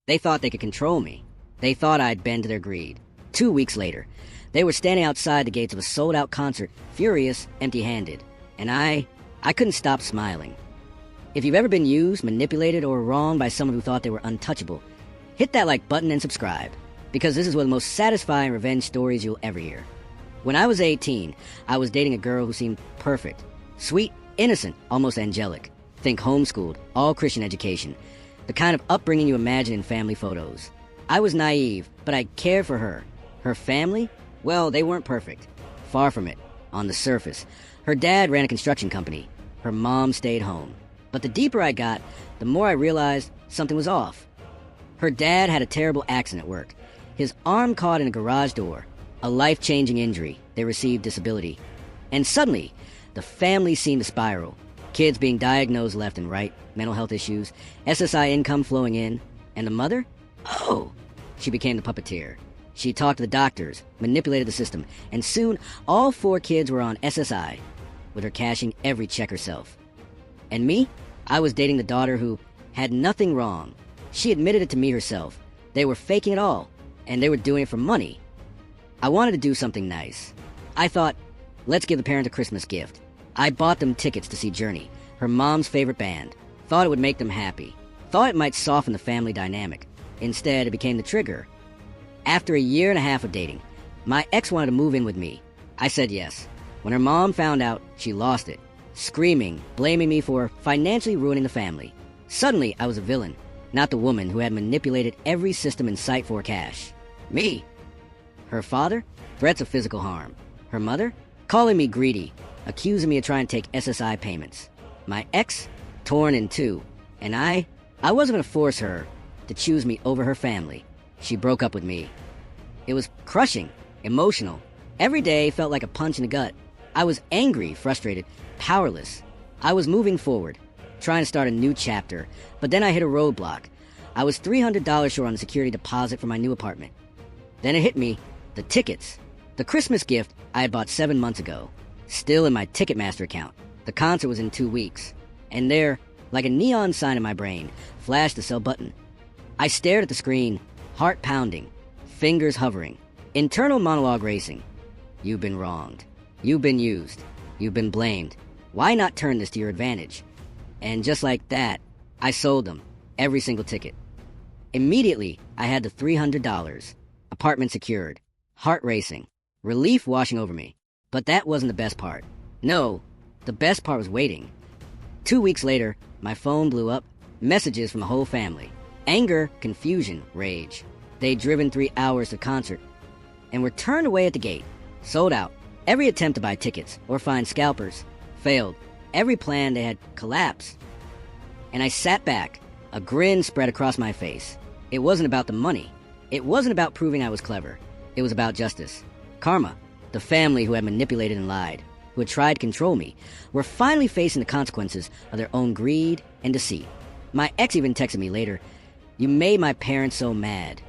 They thought they could control me. They thought I'd bend to their greed. 2 weeks later, they were standing outside the gates of a sold-out concert, furious, empty-handed. And I couldn't stop smiling. If you've ever been used, manipulated, or wronged by someone who thought they were untouchable, hit that like button and subscribe, because this is one of the most satisfying revenge stories you'll ever hear. When I was 18, I was dating a girl who seemed perfect. Sweet, innocent, almost angelic. Think homeschooled, all Christian education. The kind of upbringing you imagine in family photos. I was naive, but I cared for her. Her family? Well, they weren't perfect. Far from it. On the surface. Her dad ran a construction company. Her mom stayed home. But the deeper I got, the more I realized something was off. Her dad had a terrible accident at work. His arm caught in a garage door. A life-changing injury. They received disability. And suddenly, the family seemed to spiral. Kids being diagnosed left and right, mental health issues, SSI income flowing in. And the mother? Oh! She became the puppeteer. She talked to the doctors, manipulated the system, and soon all 4 kids were on SSI, with her cashing every check herself. And me? I was dating the daughter who had nothing wrong. She admitted it to me herself. They were faking it all, and they were doing it for money. I wanted to do something nice. I thought, let's give the parent a Christmas gift. I bought them tickets to see Journey, her mom's favorite band. Thought it would make them happy. Thought it might soften the family dynamic. Instead, it became the trigger. After a year and a half of dating, my ex wanted to move in with me. I said yes. When her mom found out, she lost it, screaming, blaming me for financially ruining the family. Suddenly, I was a villain, not the woman who had manipulated every system in sight for cash. Me. Her father? Threats of physical harm. Her mother? Calling me greedy, accusing me of trying to take SSI payments. My ex? Torn in two. And I wasn't going to force her to choose me over her family. She broke up with me. It was crushing, emotional. Every day felt like a punch in the gut. I was angry, frustrated, powerless. I was moving forward, trying to start a new chapter, but then I hit a roadblock. I was $300 short on the security deposit for my new apartment. Then it hit me, the tickets. The Christmas gift I had bought 7 months ago, still in my Ticketmaster account. The concert was in 2 weeks, and there, like a neon sign in my brain, flashed the sell button. I stared at the screen, heart pounding, fingers hovering, internal monologue racing. You've been wronged. You've been used. You've been blamed. Why not turn this to your advantage? And just like that, I sold them, every single ticket. Immediately, I had the $300, apartment secured, heart racing, relief washing over me. But that wasn't the best part. No, the best part was waiting. 2 weeks later, my phone blew up, messages from the whole family. Anger, confusion, rage. They'd driven 3 hours to the concert and were turned away at the gate. Sold out. Every attempt to buy tickets or find scalpers failed. Every plan they had collapsed. And I sat back, a grin spread across my face. It wasn't about the money. It wasn't about proving I was clever. It was about justice. Karma. The family who had manipulated and lied, who had tried to control me, were finally facing the consequences of their own greed and deceit. My ex even texted me later, "You made my parents so mad."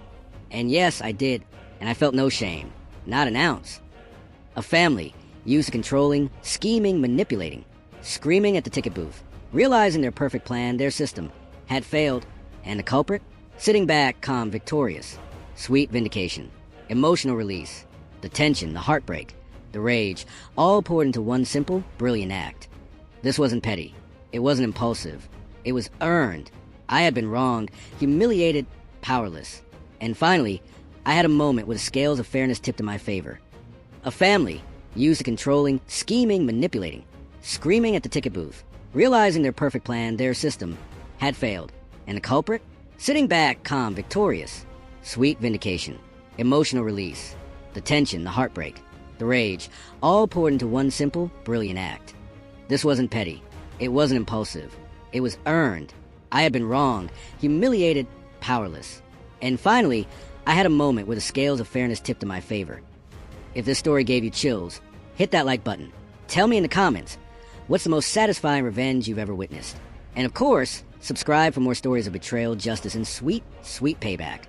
And yes, I did, and I felt no shame. Not an ounce. A family used to controlling, scheming, manipulating, screaming at the ticket booth, realizing their perfect plan, their system, had failed, and the culprit? Sitting back, calm, victorious. Sweet vindication. Emotional release. The tension, the heartbreak, the rage, all poured into one simple, brilliant act. This wasn't petty. It wasn't impulsive. It was earned. I had been wronged, humiliated, powerless. And finally, I had a moment where the scales of fairness tipped in my favor. A family used to controlling, scheming, manipulating, screaming at the ticket booth, realizing their perfect plan, their system, had failed. And the culprit? Sitting back, calm, victorious. Sweet vindication. Emotional release. The tension, the heartbreak, the rage, all poured into one simple, brilliant act. This wasn't petty. It wasn't impulsive. It was earned. I had been wronged, humiliated, powerless. And finally, I had a moment where the scales of fairness tipped in my favor. If this story gave you chills, hit that like button. Tell me in the comments, what's the most satisfying revenge you've ever witnessed? And of course, subscribe for more stories of betrayal, justice, and sweet, sweet payback.